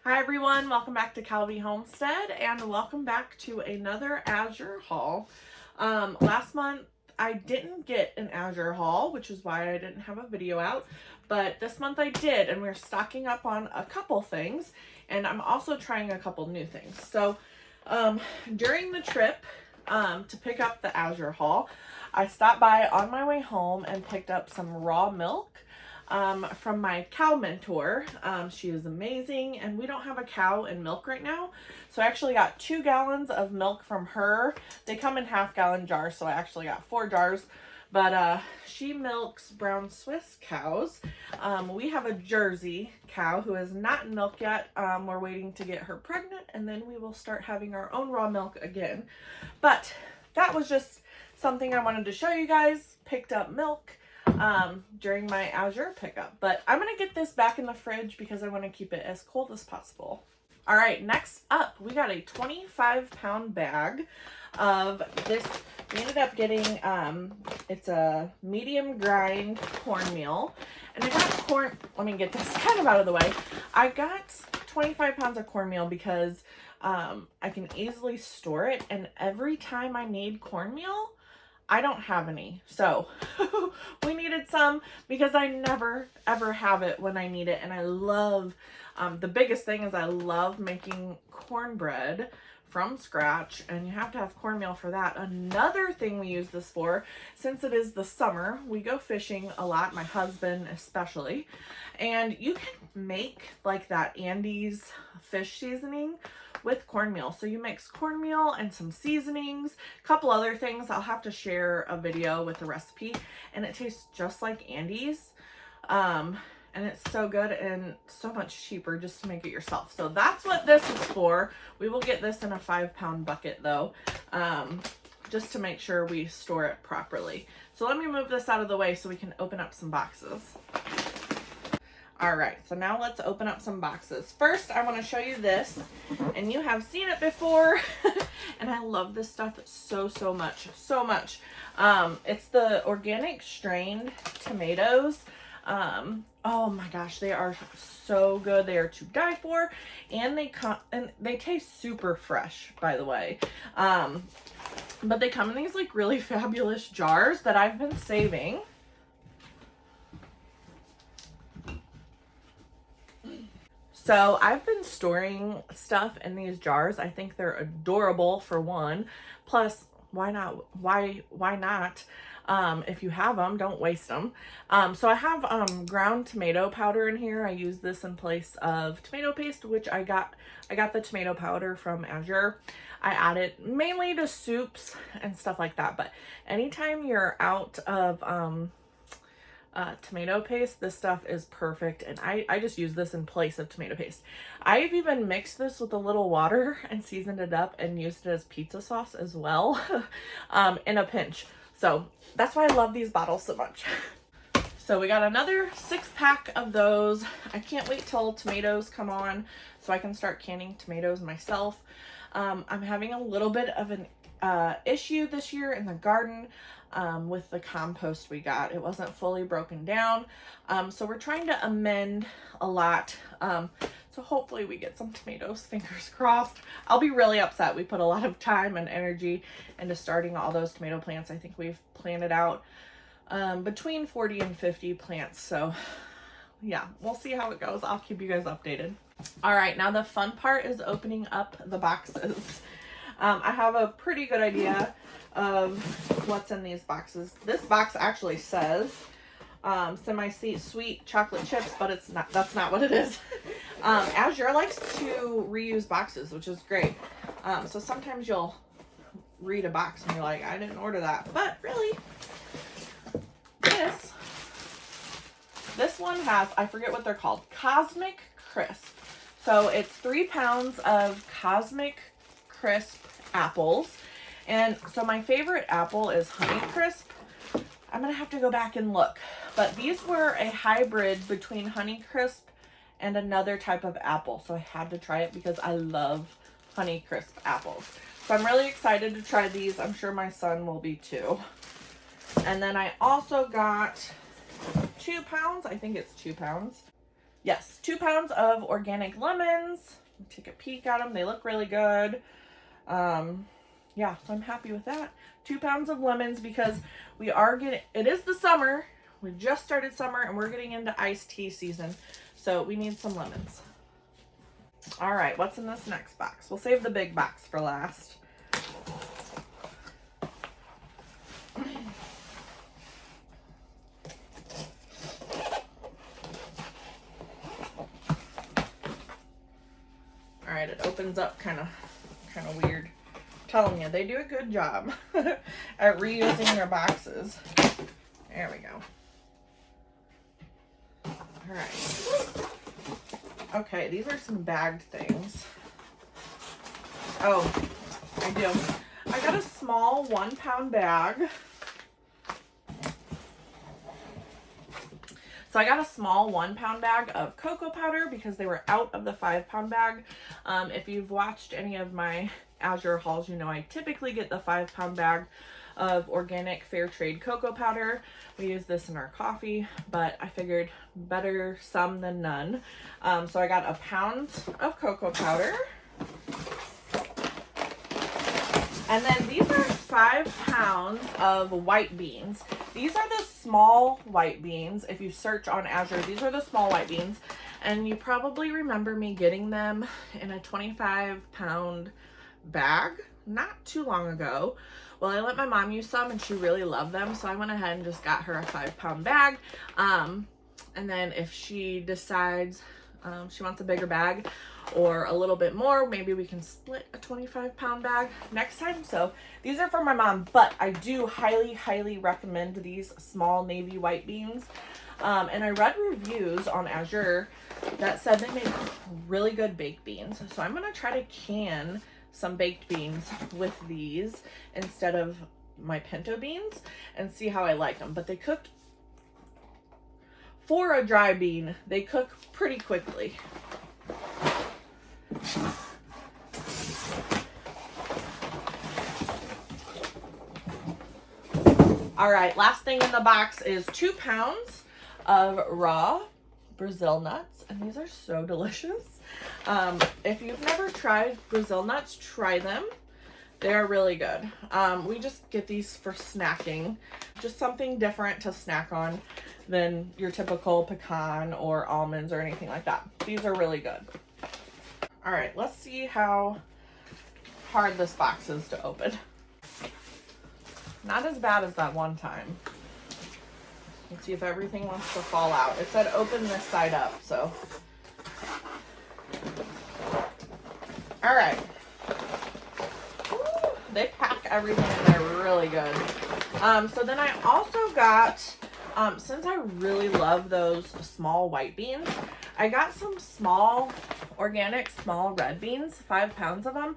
Hi everyone, welcome back to Calvi Homestead and welcome back to another Azure haul. Last month I didn't get an Azure haul, which is why I didn't have a video out, but this month I did, and we're stocking up on a couple things, and I'm also trying a couple new things. So during the trip to pick up the Azure haul, I stopped by on my way home and picked up some raw milk from my cow mentor. She is amazing, and we don't have a cow and milk right now, so I actually got 2 gallons of milk from her. They come in half-gallon jars, so I actually got 4 jars, but she milks brown Swiss cows. We have a Jersey cow who is not in milk yet. We're waiting to get her pregnant, and then we will start having our own raw milk again. But that was just something I wanted to show you guys. Picked up milk during my Azure pickup, but I'm gonna get this back in the fridge because I want to keep it as cold as possible. All right, next up we got a 25-pound bag of this. We ended up getting it's a medium grind cornmeal, and I got let me get this kind of out of the way. I got 25 pounds of cornmeal because I can easily store it, and every time I need cornmeal I don't have any, so we needed some because I never ever have it when I need it. And I love the biggest thing is I love making cornbread from scratch, and you have to have cornmeal for that. Another thing we use this for, since it is the summer, we go fishing a lot, my husband especially, and you can make like that Andy's fish seasoning with cornmeal. So you mix cornmeal and some seasonings, a couple other things. I'll have to share a video with the recipe, and it tastes just like Andy's. And it's so good and so much cheaper just to make it yourself. So that's what this is for. We will get this in a 5-pound bucket though, just to make sure we store it properly. So let me move this out of the way so we can open up some boxes. All right, so now let's open up some boxes. First, I want to show you this, and you have seen it before, and I love this stuff so much. It's the organic strained tomatoes. Oh my gosh, they are so good. They are to die for, and they taste super fresh, by the way. But they come in these like really fabulous jars that I've been saving. So I've been storing stuff in these jars. I think they're adorable for one. Plus, why not? Why not? If you have them, don't waste them. So I have ground tomato powder in here. I use this in place of tomato paste, which I got the tomato powder from Azure. I add it mainly to soups and stuff like that. But anytime you're out of tomato paste, this stuff is perfect, and I just use this in place of tomato paste. I've even mixed this with a little water and seasoned it up and used it as pizza sauce as well, in a pinch. So that's why I love these bottles so much. So we got another 6-pack of those. I can't wait till tomatoes come on so I can start canning tomatoes myself. I'm having a little bit of an issue this year in the garden with the compost we got. It wasn't fully broken down, so we're trying to amend a lot, so hopefully we get some tomatoes, fingers crossed. I'll be really upset. We put a lot of time and energy into starting all those tomato plants. I think we've planted out between 40 and 50 plants, so yeah, we'll see how it goes. I'll keep you guys updated. All right, now the fun part is opening up the boxes. I have a pretty good idea of what's in these boxes. This box actually says semi-sweet chocolate chips, but it's not. That's not what it is. Azure likes to reuse boxes, which is great. So sometimes you'll read a box and you're like, I didn't order that, but really, this one has, I forget what they're called, Cosmic Crisp. So it's 3 pounds of Cosmic Crisp apples, and so my favorite apple is Honey Crisp. I'm gonna have to go back and look, but these were a hybrid between Honey Crisp and another type of apple, so I had to try it because I love Honey Crisp apples. So I'm really excited to try these. I'm sure my son will be too. And then I also got 2 pounds, I think it's 2 pounds. Yes, 2 pounds of organic lemons. Take a peek at them. They look really good. Yeah, so I'm happy with that. 2 pounds of lemons because we are getting, it is the summer. We just started summer and we're getting into iced tea season. So we need some lemons. All right, what's in this next box? We'll save the big box for last. All right, it opens up kind of weird. Telling you, they do a good job at reusing their boxes. There we go. All right. Okay, these are some bagged things. Oh, I do. I got a small 1 pound bag. So I got a small 1 pound bag of cocoa powder because they were out of the 5 pound bag. If you've watched any of my Azure hauls, you know I typically get the 5 pound bag of organic fair trade cocoa powder. We use this in our coffee, but I figured better some than none. So I got a pound of cocoa powder. And then these are 5 pounds of white beans. These are the small white beans. If you search on Azure, these are the small white beans. And you probably remember me getting them in a 25 pound bag not too long ago. Well, I let my mom use some and she really loved them. So I went ahead and just got her a 5 pound bag. And then if she decides she wants a bigger bag or a little bit more, maybe we can split a 25 pound bag next time. So these are for my mom, but I do highly recommend these small navy white beans. And I read reviews on Azure that said they make really good baked beans. So I'm going to try to can some baked beans with these instead of my pinto beans and see how I like them. But they cooked, for a dry bean, they cook pretty quickly. All right, last thing in the box is 2 pounds of raw Brazil nuts, and these are so delicious. If you've never tried Brazil nuts, try them. They are really good. We just get these for snacking, just something different to snack on than your typical pecan or almonds or anything like that. These are really good. All right, let's see how hard this box is to open. Not as bad as that one time. Let's see if everything wants to fall out. It said open this side up, so. All right. Ooh, they pack everything in there really good. So then I also got, since I really love those small white beans, I got some small organic small red beans, 5 pounds of them.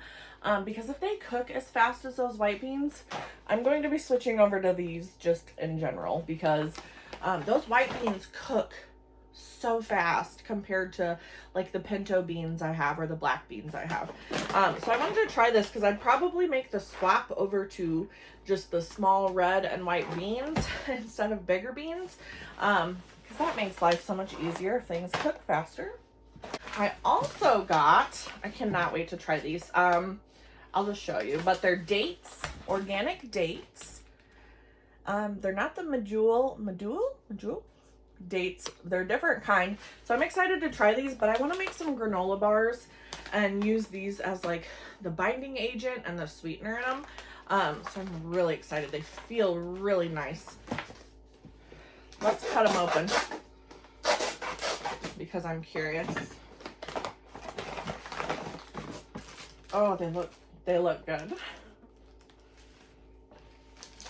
Because if they cook as fast as those white beans, I'm going to be switching over to these just in general because those white beans cook so fast compared to like the pinto beans I have or the black beans I have. So I wanted to try this because I'd probably make the swap over to just the small red and white beans instead of bigger beans because that makes life so much easier if things cook faster. I also got, I cannot wait to try these. I'll just show you, but they're dates, organic dates. They're not the medjool dates. They're a different kind. So I'm excited to try these, but I want to make some granola bars and use these as like the binding agent and the sweetener in them. So I'm really excited. They feel really nice. Let's cut them open because I'm curious. Oh, they look good.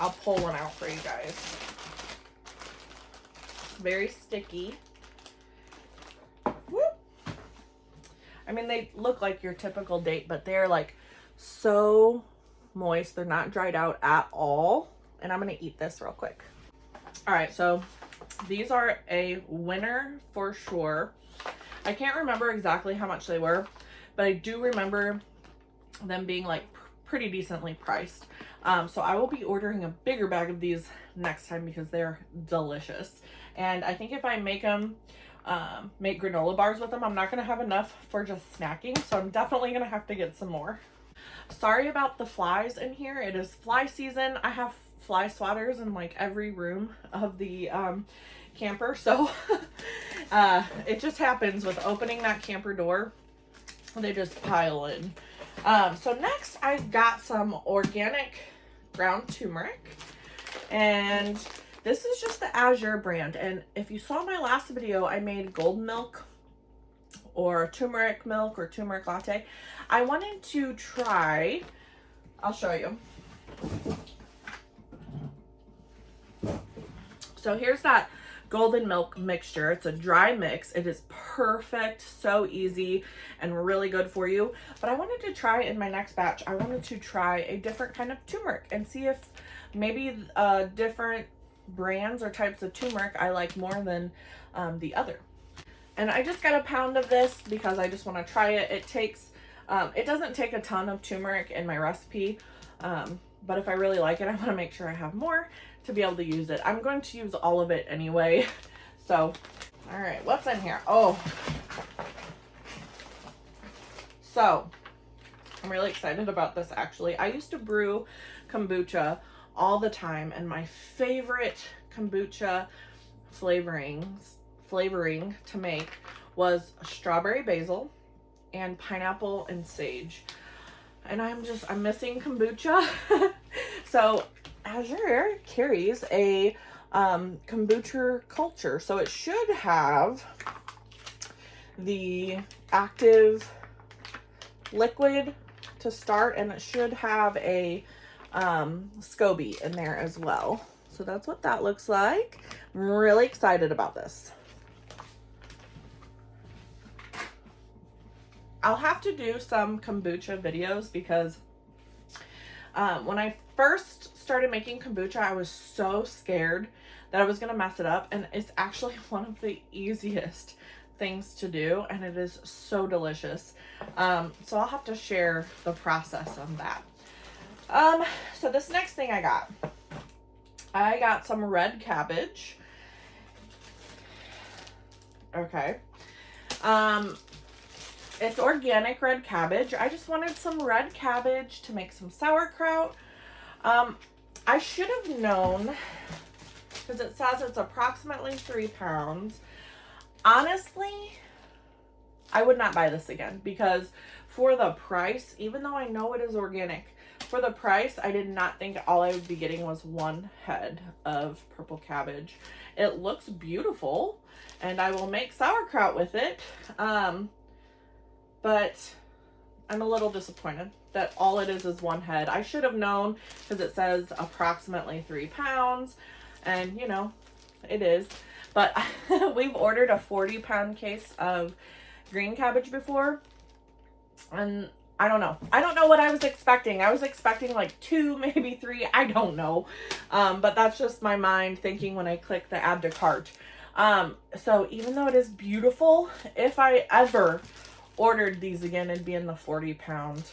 I'll pull one out for you guys. Very sticky. Whoop. I mean, they look like your typical date, but they're like so moist. They're not dried out at all. And I'm going to eat this real quick. All right, so these are a winner for sure. I can't remember exactly how much they were, but I do remember them being like pretty decently priced. So I will be ordering a bigger bag of these next time because they're delicious. And I think if I make them make granola bars with them. I'm not going to have enough for just snacking, so I'm definitely going to have to get some more. Sorry about the flies in here. It is fly season. I have fly swatters in like every room of the camper, so it just happens with opening that camper door. They just pile in. So next I got some organic ground turmeric, and this is just the Azure brand. And if you saw my last video, I made golden milk or turmeric milk or turmeric latte. I wanted to try, I'll show you. So here's that golden milk mixture. It's a dry mix. It is perfect, so easy, and really good for you. But I wanted to try in my next batch, I wanted to try a different kind of turmeric and see if maybe different brands or types of turmeric I like more than the other. And I just got a pound of this because I just want to try it. It takes, it doesn't take a ton of turmeric in my recipe, but if I really like it, I want to make sure I have more to be able to use it. I'm going to use all of it anyway. So, all right, what's in here? Oh, so I'm really excited about this actually. I used to brew kombucha all the time, and my favorite kombucha flavoring to make was strawberry basil and pineapple and sage. And I'm missing kombucha. So Azure carries a kombucha culture, so it should have the active liquid to start, and it should have a SCOBY in there as well. So that's what that looks like. I'm really excited about this. I'll have to do some kombucha videos because when I first started making kombucha, I was so scared that I was going to mess it up, and it's actually one of the easiest things to do, and it is so delicious. So I'll have to share the process on that. So this next thing I got some red cabbage. Okay. It's organic red cabbage. I just wanted some red cabbage to make some sauerkraut. I should have known, because it says it's approximately 3 pounds. Honestly, I would not buy this again, because for the price, even though I know it is organic, for the price, I did not think all I would be getting was 1 head of purple cabbage. It looks beautiful, and I will make sauerkraut with it. But I'm a little disappointed that all it is 1 head. I should have known, because it says approximately 3 pounds, and you know, it is. But we've ordered a 40-pound case of green cabbage before, and I don't know. I don't know what I was expecting. I was expecting like 2, maybe 3. I don't know. But that's just my mind thinking when I click the add to cart. So even though it is beautiful, if I ever ordered these again, it'd be in the 40-pound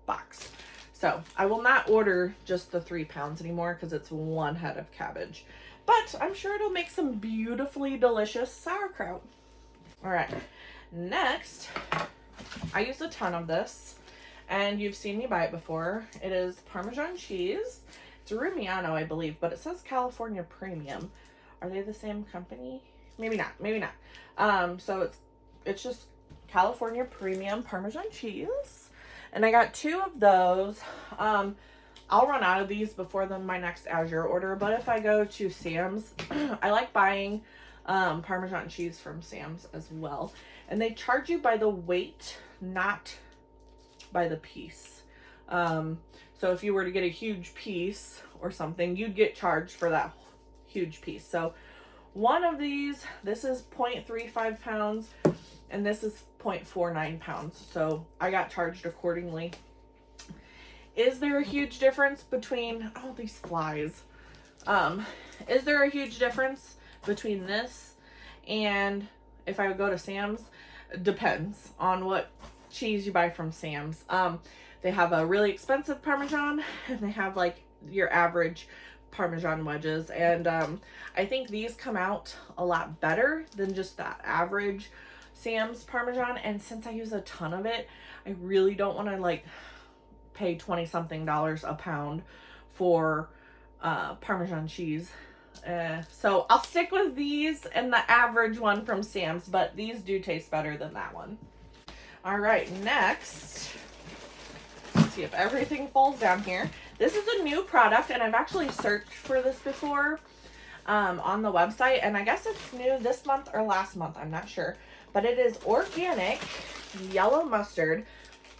box. So I will not order just the 3 pounds anymore, because it's 1 head of cabbage. But I'm sure it'll make some beautifully delicious sauerkraut. All right, next, I use a ton of this, and you've seen me buy it before. It is Parmesan cheese. It's Rumiano, I believe, but it says California Premium. Are they the same company? Maybe not, maybe not. So it's just California Premium Parmesan cheese, and I got 2 of those. I'll run out of these before my next Azure order, but if I go to Sam's, I like buying Parmesan cheese from Sam's as well, and they charge you by the weight, not by the piece. So if you were to get a huge piece or something, you'd get charged for that huge piece. So one of these, this is 0.35 pounds, and this is 0.49 pounds. So I got charged accordingly. Is there a huge difference between, oh, these flies. Is there a huge difference between this and if I would go to Sam's? Depends on what cheese you buy from Sam's. They have a really expensive Parmesan, and they have like your average Parmesan wedges, and I think these come out a lot better than just that average Sam's Parmesan. And since I use a ton of it, I really don't want to like pay 20 something a pound for Parmesan cheese. So I'll stick with these and the average one from Sam's, but these do taste better than that one. All right, next, let's see if everything falls down here. This is a new product, and I've actually searched for this before on the website, and I guess it's new this month or last month, I'm not sure, but it is organic yellow mustard.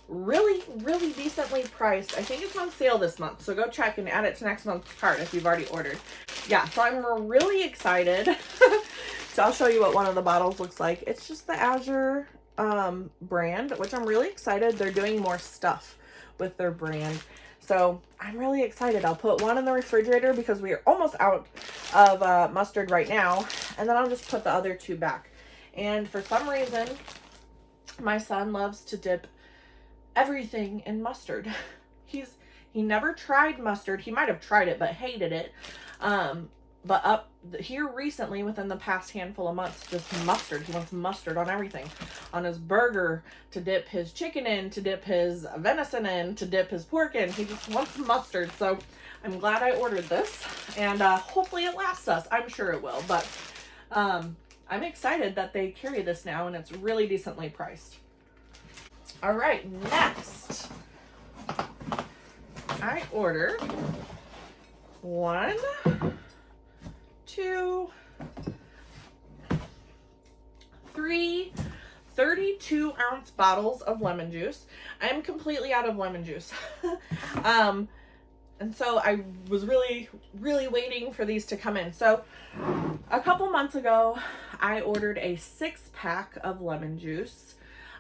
Really, really decently priced. I think it's on sale this month, so go check and add it to next month's cart if you've already ordered. Yeah, so I'm really excited. So I'll show you what one of the bottles looks like. It's just the Azure brand, which I'm really excited. They're doing more stuff with their brand, so I'm really excited. I'll put one in the refrigerator because we are almost out of mustard right now, and then I'll just put the other two back. And for some reason, my son loves to dip everything in mustard. He never tried mustard. He might have tried it but hated it. But up here recently, within the past handful of months, just mustard. He wants mustard on everything. On his burger, to dip his chicken in, to dip his venison in, to dip his pork in. He just wants mustard. So I'm glad I ordered this, and hopefully it lasts us. I'm sure it will, but I'm excited that they carry this now, and it's really decently priced. All right, next, I ordered 1, 2, 3 32-ounce bottles of lemon juice. I am completely out of lemon juice. And so I was really, really waiting for these to come in. So a couple months ago, I ordered a 6-pack of lemon juice.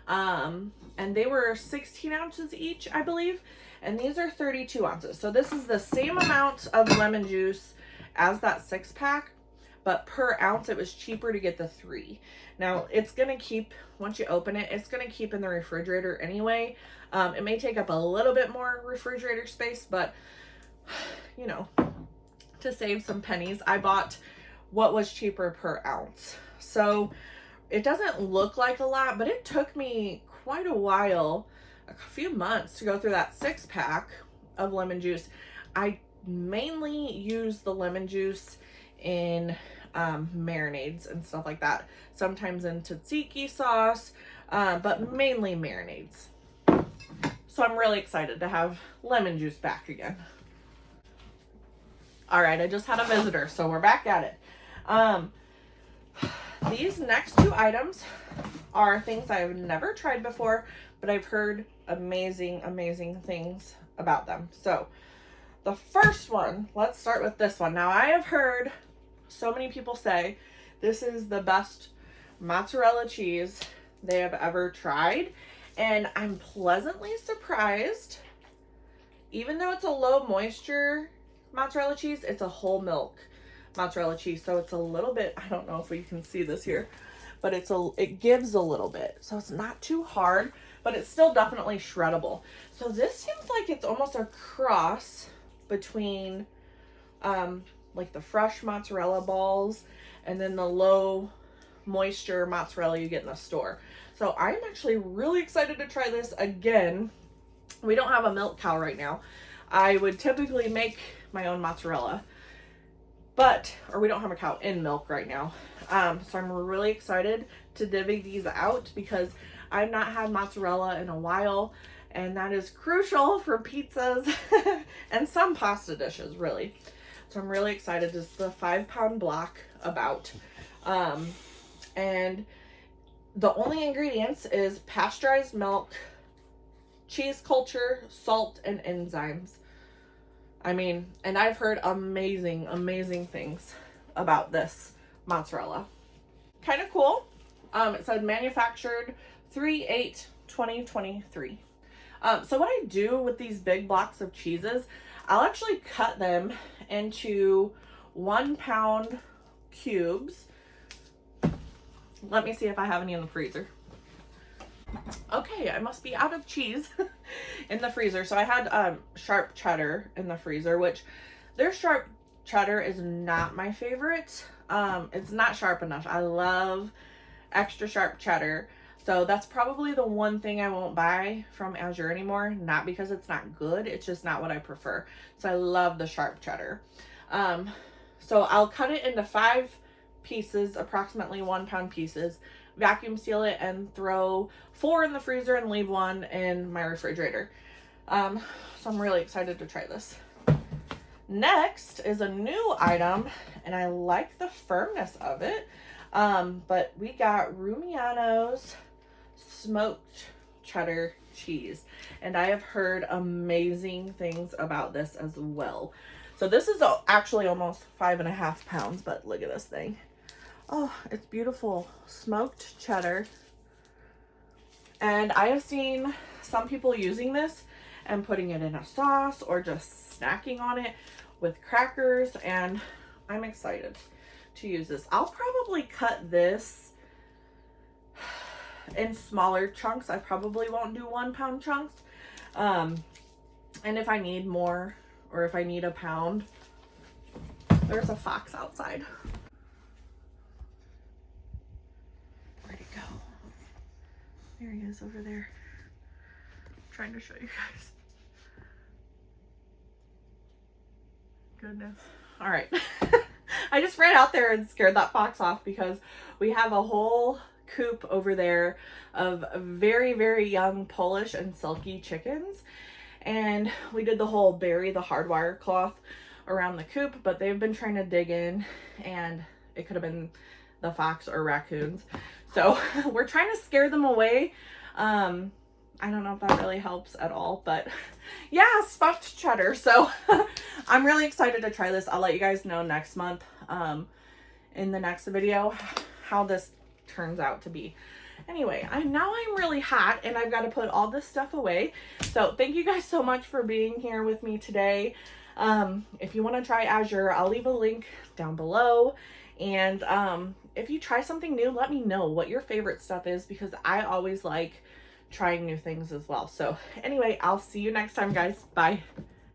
And they were 16 ounces each, I believe. And these are 32 ounces. So this is the same amount of lemon juice as that 6-pack, but per ounce it was cheaper to get the 3. Now it's going to keep, once you open it, it's going to keep in the refrigerator anyway. It may take up a little bit more refrigerator space, but you know, to save some pennies, I bought what was cheaper per ounce. So it doesn't look like a lot, but it took me quite a while, a few months, to go through that 6-pack of lemon juice. I mainly use the lemon juice in marinades and stuff like that. Sometimes in tzatziki sauce, but mainly marinades. So I'm really excited to have lemon juice back again. All right, I just had a visitor, so we're back at it. These next 2 items are things I've never tried before, but I've heard amazing, amazing things about them. So the first one, let's start with this one. Now, I have heard so many people say this is the best mozzarella cheese they have ever tried, and I'm pleasantly surprised. Even though it's a low moisture mozzarella cheese, it's a whole milk mozzarella cheese, so it's a little bit, I don't know if we can see this here, but it gives a little bit, so it's not too hard, but it's still definitely shreddable. So this seems like it's almost a cross between like the fresh mozzarella balls and then the low moisture mozzarella you get in the store. So I'm actually really excited to try this again. We don't have a milk cow right now. I would typically make my own mozzarella, or we don't have a cow in milk right now. So I'm really excited to divvy these out because I've not had mozzarella in a while, and that is crucial for pizzas and some pasta dishes, really. So I'm really excited. This is the 5-pound block about. And the only ingredients is pasteurized milk, cheese culture, salt, and enzymes. I mean, and I've heard amazing, amazing things about this mozzarella. Kind of cool. It said manufactured 3/8/2023. So what I do with these big blocks of cheeses, I'll actually cut them into 1-pound cubes. Let me see if I have any in the freezer. Okay, I must be out of cheese in the freezer. So I had sharp cheddar in the freezer, which their sharp cheddar is not my favorite. It's not sharp enough. I love extra sharp cheddar. So that's probably the one thing I won't buy from Azure anymore. Not because it's not good, it's just not what I prefer. So I love the sharp cheddar. So I'll cut it into 5 pieces, approximately 1 pound pieces, vacuum seal it, and throw 4 in the freezer and leave 1 in my refrigerator. So I'm really excited to try this. Next is a new item, and I like the firmness of it. But we got Rumiano's smoked cheddar cheese, and I have heard amazing things about this as well. So this is actually almost 5.5 pounds, but look at this thing. Oh, it's beautiful. Smoked cheddar. And I have seen some people using this and putting it in a sauce or just snacking on it with crackers, and I'm excited to use this. I'll probably cut this in smaller chunks. I probably won't do 1 pound chunks. And if I need more, or if I need a pound, there's a fox outside. Where'd he go? There he is over there. I'm trying to show you guys. Goodness. All right. I just ran out there and scared that fox off because we have a whole coop over there of very, very young Polish and silky chickens. And we did the whole bury the hardwire cloth around the coop, but they've been trying to dig in, and it could have been the fox or raccoons. So we're trying to scare them away. I don't know if that really helps at all, but yeah, smoked cheddar. So I'm really excited to try this. I'll let you guys know next month, in the next video, how this turns out to be. Anyway, now I'm really hot and I've got to put all this stuff away. So thank you guys so much for being here with me today. If you want to try Azure, I'll leave a link down below. And if you try something new, let me know what your favorite stuff is, because I always like trying new things as well. So anyway, I'll see you next time, guys. Bye.